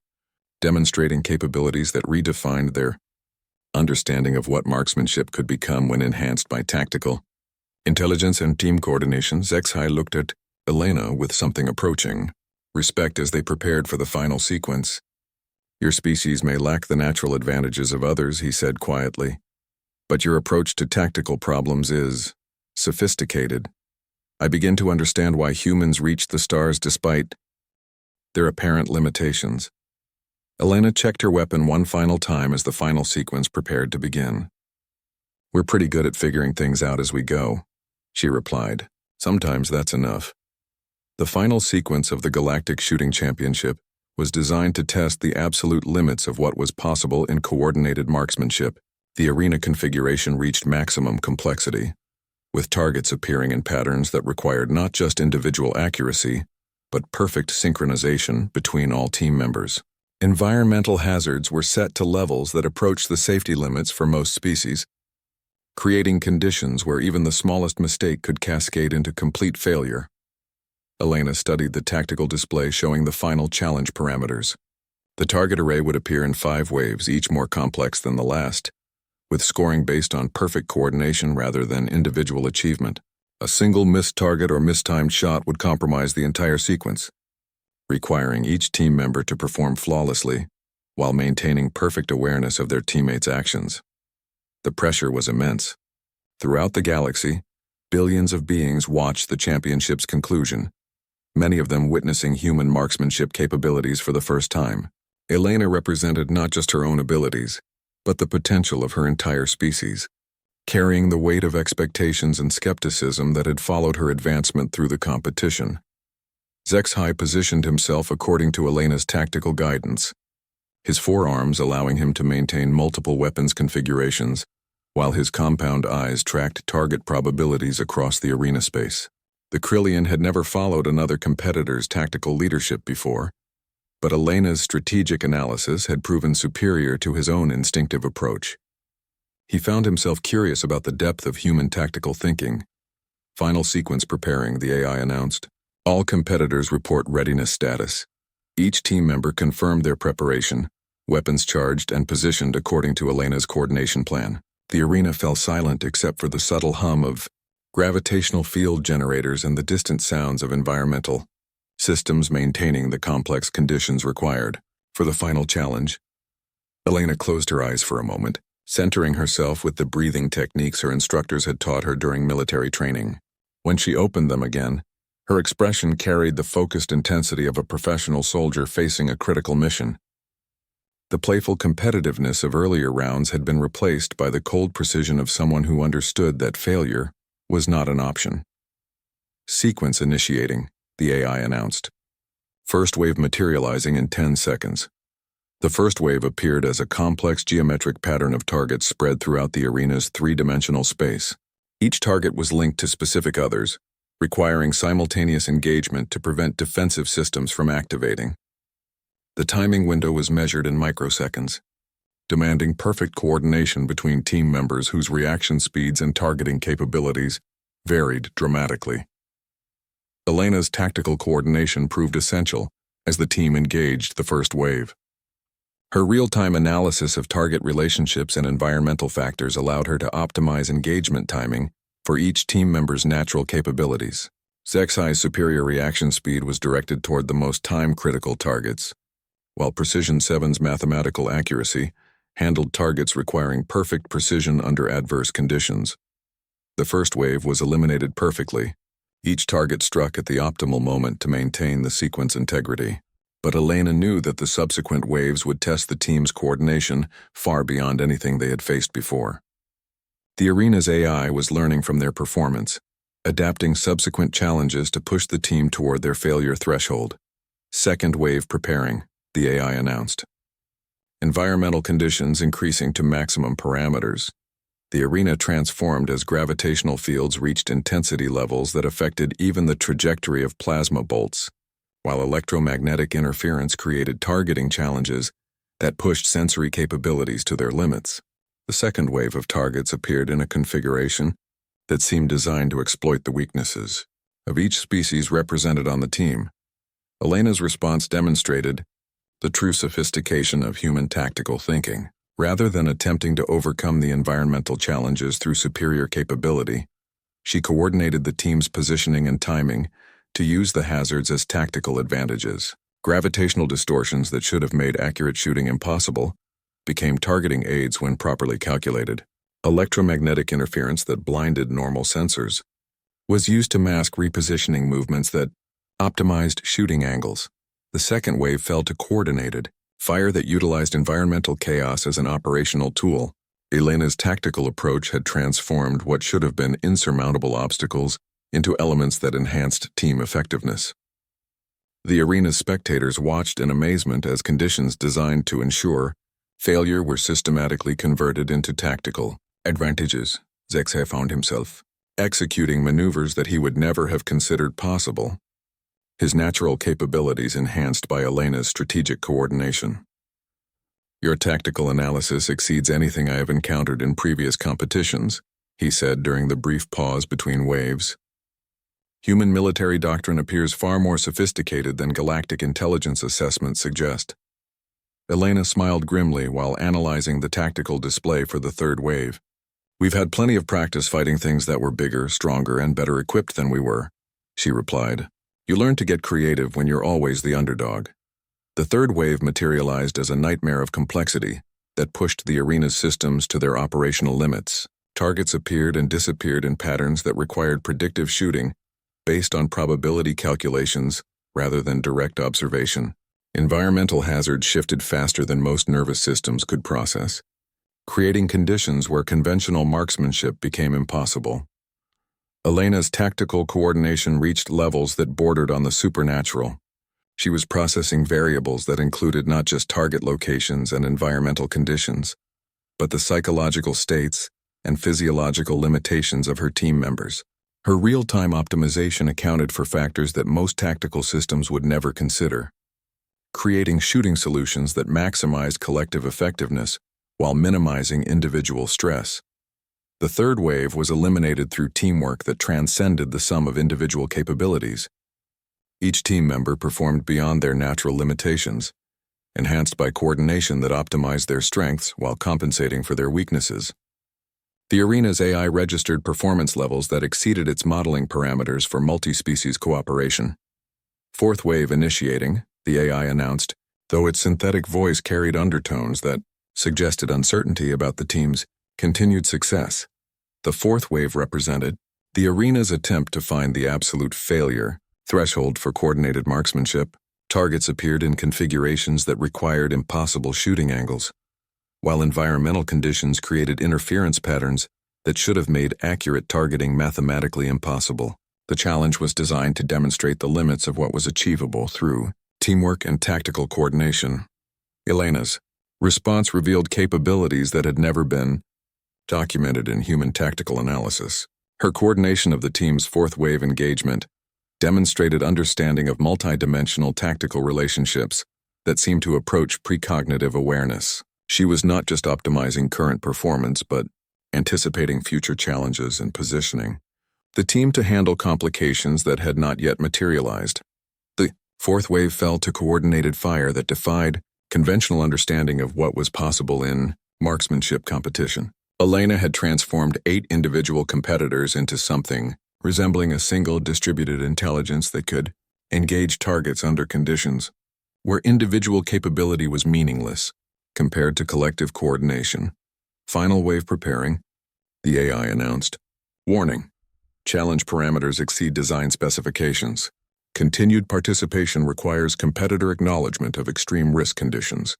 demonstrating capabilities that redefined their understanding of what marksmanship could become when enhanced by tactical intelligence and team coordination. HFY looked at Elena with something approaching respect as they prepared for the final sequence. "Your species may lack the natural advantages of others," he said quietly, "but your approach to tactical problems is sophisticated. I begin to understand why humans reach the stars despite their apparent limitations." Elena checked her weapon one final time as the final sequence prepared to begin. "We're pretty good at figuring things out as we go," she replied. "Sometimes that's enough." The final sequence of the Galactic Shooting Championship was designed to test the absolute limits of what was possible in coordinated marksmanship. The arena configuration reached maximum complexity, with targets appearing in patterns that required not just individual accuracy, but perfect synchronization between all team members. Environmental hazards were set to levels that approached the safety limits for most species, creating conditions where even the smallest mistake could cascade into complete failure. Elena studied the tactical display showing the final challenge parameters. The target array would appear in 5 waves, each more complex than the last, with scoring based on perfect coordination rather than individual achievement. A single missed target or mistimed shot would compromise the entire sequence, requiring each team member to perform flawlessly while maintaining perfect awareness of their teammates' actions. The pressure was immense. Throughout the galaxy, billions of beings watched the championship's conclusion, many of them witnessing human marksmanship capabilities for the first time. Elena represented not just her own abilities, but the potential of her entire species, carrying the weight of expectations and skepticism that had followed her advancement through the competition. HFY positioned himself according to Elena's tactical guidance, his forearms allowing him to maintain multiple weapons configurations, while his compound eyes tracked target probabilities across the arena space. The Krillian had never followed another competitor's tactical leadership before, but Elena's strategic analysis had proven superior to his own instinctive approach. He found himself curious about the depth of human tactical thinking. "Final sequence preparing," the AI announced. "All competitors report readiness status." Each team member confirmed their preparation, weapons charged and positioned according to Elena's coordination plan. The arena fell silent except for the subtle hum of gravitational field generators and the distant sounds of environmental systems maintaining the complex conditions required. For the final challenge, Elena closed her eyes for a moment, centering herself with the breathing techniques her instructors had taught her during military training. When she opened them again, her expression carried the focused intensity of a professional soldier facing a critical mission. The playful competitiveness of earlier rounds had been replaced by the cold precision of someone who understood that failure was not an option. "Sequence initiating," the AI announced. First wave materializing in 10 seconds. The first wave appeared as a complex geometric pattern of targets spread throughout the arena's 3-dimensional space. Each target was linked to specific others, requiring simultaneous engagement to prevent defensive systems from activating. The timing window was measured in microseconds, demanding perfect coordination between team members whose reaction speeds and targeting capabilities varied dramatically. Elena's tactical coordination proved essential as the team engaged the first wave. Her real-time analysis of target relationships and environmental factors allowed her to optimize engagement timing for each team member's natural capabilities. HFY's superior reaction speed was directed toward the most time-critical targets, while Precision 7's mathematical accuracy handled targets requiring perfect precision under adverse conditions. The first wave was eliminated perfectly. Each target struck at the optimal moment to maintain the sequence integrity. But Elena knew that the subsequent waves would test the team's coordination far beyond anything they had faced before. The arena's AI was learning from their performance, adapting subsequent challenges to push the team toward their failure threshold. Second wave preparing, the AI announced. Environmental conditions increasing to maximum parameters. The arena transformed as gravitational fields reached intensity levels that affected even the trajectory of plasma bolts, while electromagnetic interference created targeting challenges that pushed sensory capabilities to their limits. The second wave of targets appeared in a configuration that seemed designed to exploit the weaknesses of each species represented on the team. Elena's response demonstrated the true sophistication of human tactical thinking. Rather than attempting to overcome the environmental challenges through superior capability, she coordinated the team's positioning and timing to use the hazards as tactical advantages. Gravitational distortions that should have made accurate shooting impossible became targeting aids when properly calculated. Electromagnetic interference that blinded normal sensors was used to mask repositioning movements that optimized shooting angles. The second wave fell to coordinated fire that utilized environmental chaos as an operational tool. Elena's tactical approach had transformed what should have been insurmountable obstacles into elements that enhanced team effectiveness. The arena's spectators watched in amazement as conditions designed to ensure failure were systematically converted into tactical advantages. HFY found himself executing maneuvers that he would never have considered possible, his natural capabilities enhanced by Elena's strategic coordination. "Your tactical analysis exceeds anything I have encountered in previous competitions," he said during the brief pause between waves. "Human military doctrine appears far more sophisticated than galactic intelligence assessments suggest." Elena smiled grimly while analyzing the tactical display for the third wave. "We've had plenty of practice fighting things that were bigger, stronger, and better equipped than we were," she replied. "You learn to get creative when you're always the underdog." The third wave materialized as a nightmare of complexity that pushed the arena's systems to their operational limits. Targets appeared and disappeared in patterns that required predictive shooting based on probability calculations rather than direct observation. Environmental hazards shifted faster than most nervous systems could process, creating conditions where conventional marksmanship became impossible. Elena's tactical coordination reached levels that bordered on the supernatural. She was processing variables that included not just target locations and environmental conditions, but the psychological states and physiological limitations of her team members. Her real-time optimization accounted for factors that most tactical systems would never consider, creating shooting solutions that maximized collective effectiveness while minimizing individual stress. The third wave was eliminated through teamwork that transcended the sum of individual capabilities. Each team member performed beyond their natural limitations, enhanced by coordination that optimized their strengths while compensating for their weaknesses. The arena's AI registered performance levels that exceeded its modeling parameters for multi-species cooperation. Fourth wave initiating, the AI announced, though its synthetic voice carried undertones that suggested uncertainty about the team's continued success. The fourth wave represented the arena's attempt to find the absolute failure threshold for coordinated marksmanship. Targets appeared in configurations that required impossible shooting angles, while environmental conditions created interference patterns that should have made accurate targeting mathematically impossible. The challenge was designed to demonstrate the limits of what was achievable through teamwork and tactical coordination. Elena's response revealed capabilities that had never been documented in human tactical analysis. Her coordination of the team's fourth wave engagement demonstrated understanding of multidimensional tactical relationships that seemed to approach precognitive awareness. She was not just optimizing current performance, but anticipating future challenges and positioning the team to handle complications that had not yet materialized. The fourth wave fell to coordinated fire that defied conventional understanding of what was possible in marksmanship competition. Elena had transformed 8 individual competitors into something resembling a single distributed intelligence that could engage targets under conditions where individual capability was meaningless compared to collective coordination. Final wave preparing, the AI announced. Warning: challenge parameters exceed design specifications. Continued participation requires competitor acknowledgement of extreme risk conditions.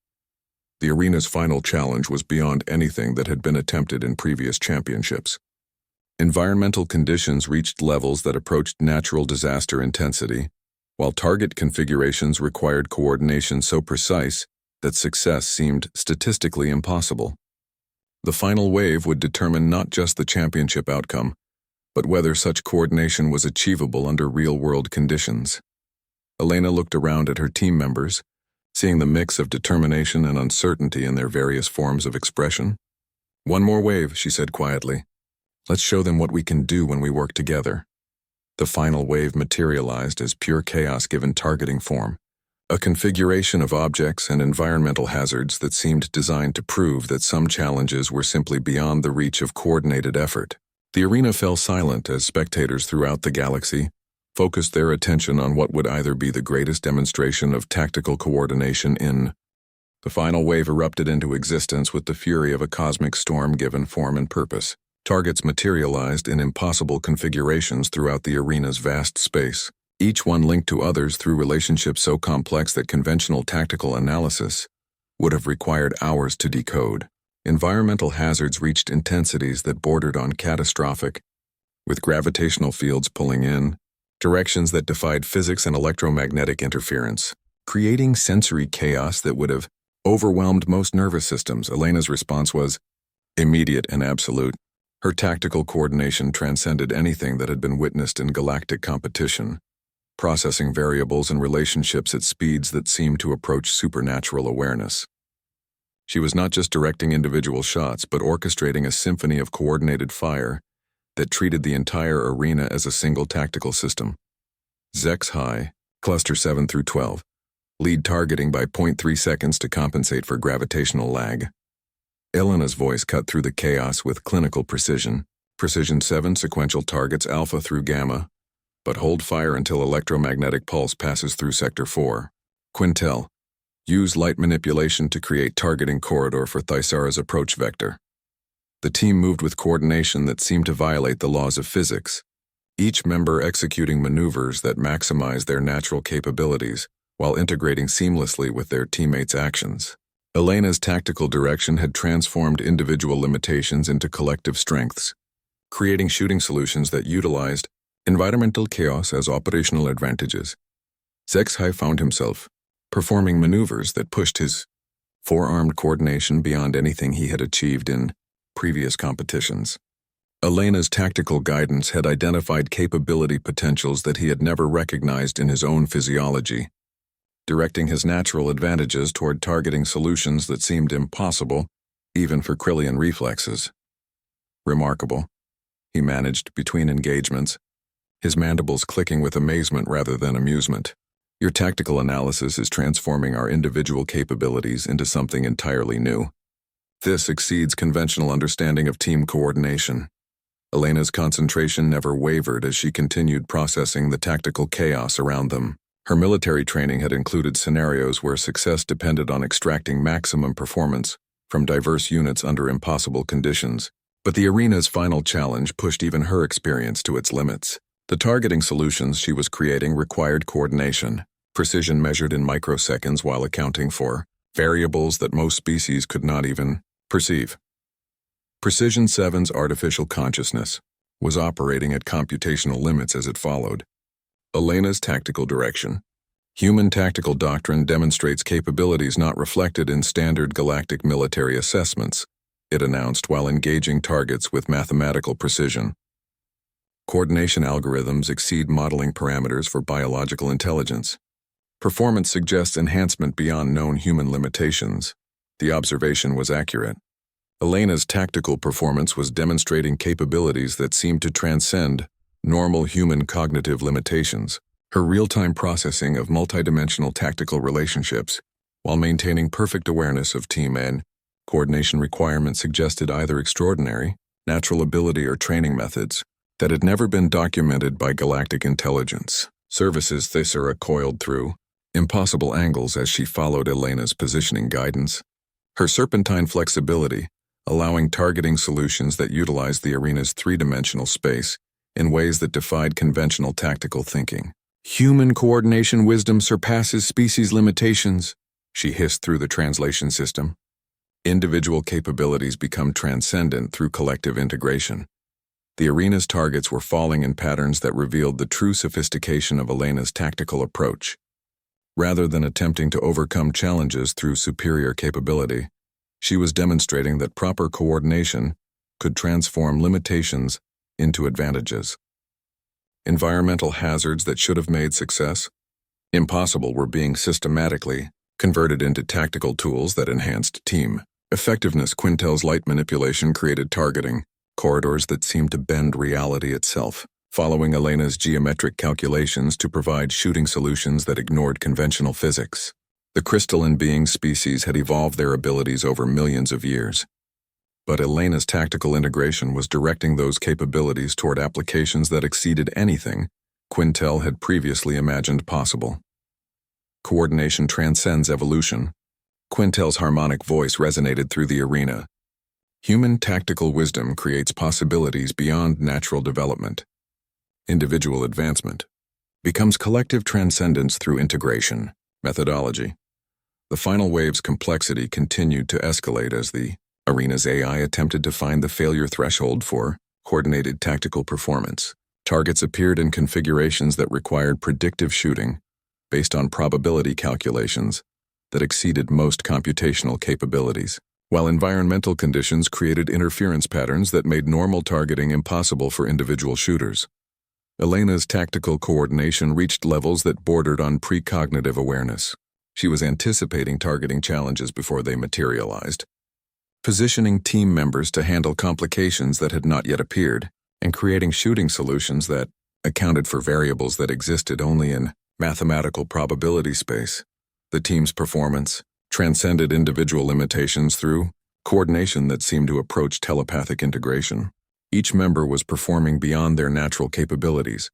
The arena's final challenge was beyond anything that had been attempted in previous championships. Environmental conditions reached levels that approached natural disaster intensity, while target configurations required coordination so precise that success seemed statistically impossible. The final wave would determine not just the championship outcome, but whether such coordination was achievable under real-world conditions. Elena looked around at her team members, seeing the mix of determination and uncertainty in their various forms of expression. One more wave, she said quietly. Let's show them what we can do when we work together. The final wave materialized as pure chaos given targeting form, a configuration of objects and environmental hazards that seemed designed to prove that some challenges were simply beyond the reach of coordinated effort. The arena fell silent as spectators throughout the galaxy focused their attention on what would either be the greatest demonstration of tactical coordination in. The final wave erupted into existence with the fury of a cosmic storm given form and purpose. Targets materialized in impossible configurations throughout the arena's vast space, each one linked to others through relationships so complex that conventional tactical analysis would have required hours to decode. Environmental hazards reached intensities that bordered on catastrophic, with gravitational fields pulling in directions that defied physics and electromagnetic interference, creating sensory chaos that would have overwhelmed most nervous systems. Elena's response was immediate and absolute. Her tactical coordination transcended anything that had been witnessed in galactic competition, processing variables and relationships at speeds that seemed to approach supernatural awareness. She was not just directing individual shots, but orchestrating a symphony of coordinated fire that treated the entire arena as a single tactical system. HFY, Cluster 7 through 12, lead targeting by 0.3 seconds to compensate for gravitational lag. Elena's voice cut through the chaos with clinical precision. Precision 7 sequential targets Alpha through Gamma, but hold fire until electromagnetic pulse passes through Sector 4. Quintel, use light manipulation to create targeting corridor for Thyssara's approach vector. The team moved with coordination that seemed to violate the laws of physics, each member executing maneuvers that maximize their natural capabilities while integrating seamlessly with their teammates' actions. Elena's tactical direction had transformed individual limitations into collective strengths, creating shooting solutions that utilized environmental chaos as operational advantages. HFY found himself performing maneuvers that pushed his four-armed coordination beyond anything he had achieved in previous competitions. Elena's tactical guidance had identified capability potentials that he had never recognized in his own physiology, directing his natural advantages toward targeting solutions that seemed impossible, even for Krillian reflexes. Remarkable, he managed between engagements, his mandibles clicking with amazement rather than amusement. Your tactical analysis is transforming our individual capabilities into something entirely new. This exceeds conventional understanding of team coordination. Elena's concentration never wavered as she continued processing the tactical chaos around them. Her military training had included scenarios where success depended on extracting maximum performance from diverse units under impossible conditions. But the arena's final challenge pushed even her experience to its limits. The targeting solutions she was creating required coordination, precision measured in microseconds while accounting for variables that most species could not even perceive. Precision 7's artificial consciousness was operating at computational limits as it followed. Elena's tactical direction. Human tactical doctrine demonstrates capabilities not reflected in standard galactic military assessments, it announced while engaging targets with mathematical precision. Coordination algorithms exceed modeling parameters for biological intelligence. Performance suggests enhancement beyond known human limitations. The observation was accurate. Elena's tactical performance was demonstrating capabilities that seemed to transcend normal human cognitive limitations. Her real-time processing of multidimensional tactical relationships, while maintaining perfect awareness of team and coordination requirements, suggested either extraordinary, natural ability or training methods that had never been documented by galactic intelligence services. Thesera coiled through impossible angles as she followed Elena's positioning guidance. Her serpentine flexibility, allowing targeting solutions that utilized the arena's three-dimensional space in ways that defied conventional tactical thinking. Human coordination wisdom surpasses species limitations, she hissed through the translation system. Individual capabilities become transcendent through collective integration. The arena's targets were falling in patterns that revealed the true sophistication of Elena's tactical approach. Rather than attempting to overcome challenges through superior capability, she was demonstrating that proper coordination could transform limitations into advantages. Environmental hazards that should have made success impossible were being systematically converted into tactical tools that enhanced team effectiveness. Quintel's light manipulation created targeting corridors that seemed to bend reality itself, following Elena's geometric calculations to provide shooting solutions that ignored conventional physics. The crystalline being species had evolved their abilities over millions of years. But Elena's tactical integration was directing those capabilities toward applications that exceeded anything Quintel had previously imagined possible. Coordination transcends evolution. Quintel's harmonic voice resonated through the arena. Human tactical wisdom creates possibilities beyond natural development. Individual advancement becomes collective transcendence through integration. Methodology. The final wave's complexity continued to escalate as the arena's AI attempted to find the failure threshold for coordinated tactical performance. Targets appeared in configurations that required predictive shooting based on probability calculations that exceeded most computational capabilities, while environmental conditions created interference patterns that made normal targeting impossible for individual shooters. Elena's tactical coordination reached levels that bordered on precognitive awareness. She was anticipating targeting challenges before they materialized, positioning team members to handle complications that had not yet appeared, and creating shooting solutions that accounted for variables that existed only in mathematical probability space. The team's performance transcended individual limitations through coordination that seemed to approach telepathic integration. Each member was performing beyond their natural capabilities,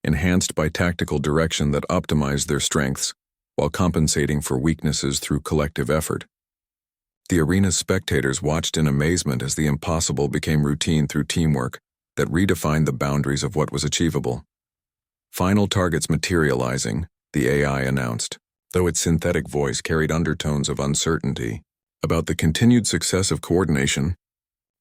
enhanced by tactical direction that optimized their strengths while compensating for weaknesses through collective effort. The arena's spectators watched in amazement as the impossible became routine through teamwork that redefined the boundaries of what was achievable. Final targets materializing, the AI announced, though its synthetic voice carried undertones of uncertainty about the continued success of coordination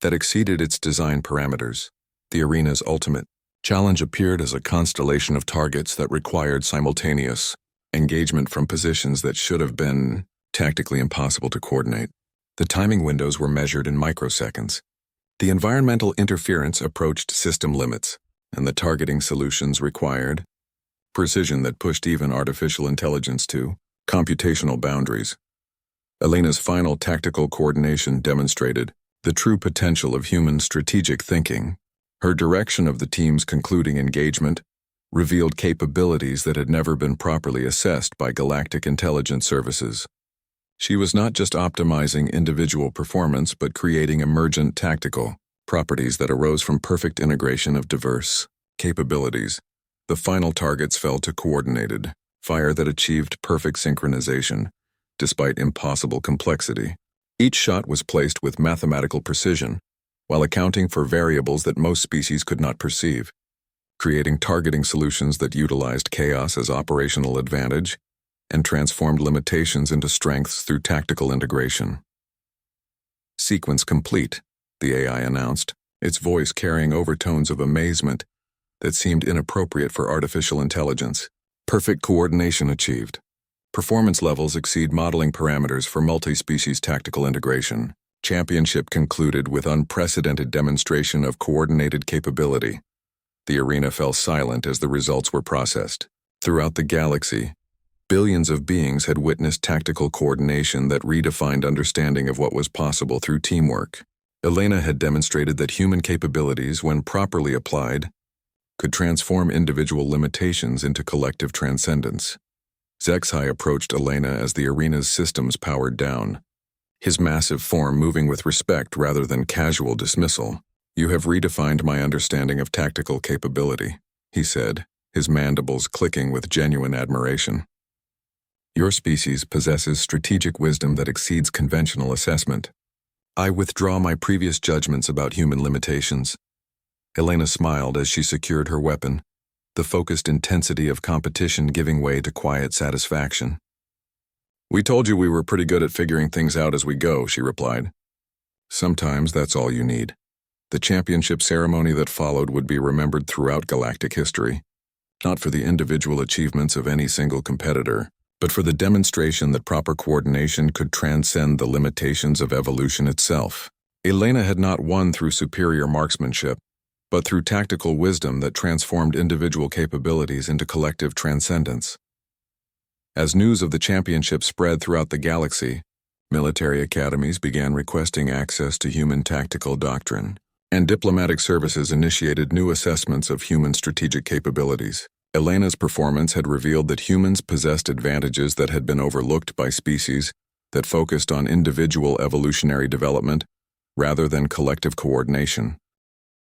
that exceeded its design parameters. The arena's ultimate challenge appeared as a constellation of targets that required simultaneous engagement from positions that should have been tactically impossible to coordinate. The timing windows were measured in microseconds. The environmental interference approached system limits, and the targeting solutions required precision that pushed even artificial intelligence to computational boundaries. Elena's final tactical coordination demonstrated the true potential of human strategic thinking. Her direction of the team's concluding engagement revealed capabilities that had never been properly assessed by galactic intelligence services. She was not just optimizing individual performance but creating emergent tactical properties that arose from perfect integration of diverse capabilities. The final targets fell to coordinated fire that achieved perfect synchronization, despite impossible complexity. Each shot was placed with mathematical precision, while accounting for variables that most species could not perceive, creating targeting solutions that utilized chaos as operational advantage and transformed limitations into strengths through tactical integration. Sequence complete, the AI announced, its voice carrying overtones of amazement that seemed inappropriate for artificial intelligence. Perfect coordination achieved. Performance levels exceed modeling parameters for multi-species tactical integration. Championship concluded with unprecedented demonstration of coordinated capability. The arena fell silent as the results were processed. Throughout the galaxy, Billions of beings had witnessed tactical coordination that redefined understanding of what was possible through teamwork. Elena had demonstrated that human capabilities, when properly applied, could transform individual limitations into collective transcendence. HFY approached Elena as the arena's systems powered down, his massive form moving with respect rather than casual dismissal. "You have redefined my understanding of tactical capability," he said, his mandibles clicking with genuine admiration. "Your species possesses strategic wisdom that exceeds conventional assessment. I withdraw my previous judgments about human limitations." Elena smiled as she secured her weapon, the focused intensity of competition giving way to quiet satisfaction. "We told you we were pretty good at figuring things out as we go," she replied. "Sometimes that's all you need." The championship ceremony that followed would be remembered throughout galactic history, not for the individual achievements of any single competitor, but for the demonstration that proper coordination could transcend the limitations of evolution itself. Elena had not won through superior marksmanship, but through tactical wisdom that transformed individual capabilities into collective transcendence. As news of the championship spread throughout the galaxy, military academies began requesting access to human tactical doctrine, and diplomatic services initiated new assessments of human strategic capabilities. Elena's performance had revealed that humans possessed advantages that had been overlooked by species that focused on individual evolutionary development rather than collective coordination.